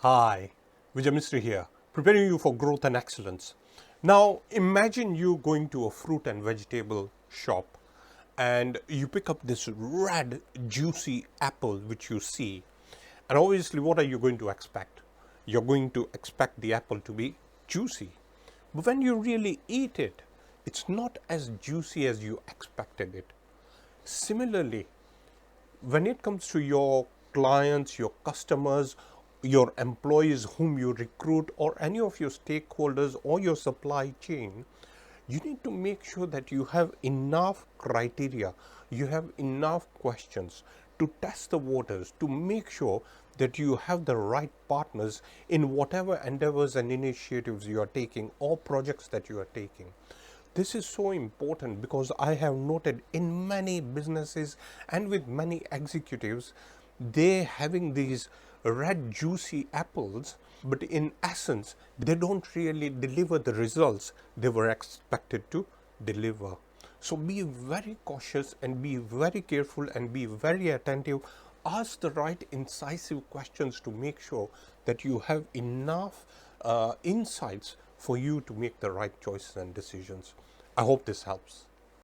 Hi, Vijay Mistry here, preparing you for growth and excellence. Now, imagine you going to a fruit and vegetable shop and you pick up this red, juicy apple which you see. And obviously, what are you going to expect? You're going to expect the apple to be juicy. But when you really eat it, it's not as juicy as you expected it. Similarly, when it comes to your clients, your customers, your employees whom you recruit, or any of your stakeholders or your supply chain, you need to make sure that you have enough criteria, you have enough questions to test the waters, to make sure that you have the right partners in whatever endeavors and initiatives you are taking or projects that you are taking. This is so important because I have noted in many businesses and with many executives, they having these red juicy apples, but in essence, they don't really deliver the results they were expected to deliver. So be very cautious and be very careful and be very attentive. Ask the right incisive questions to make sure that you have enough insights for you to make the right choices and decisions. I hope this helps.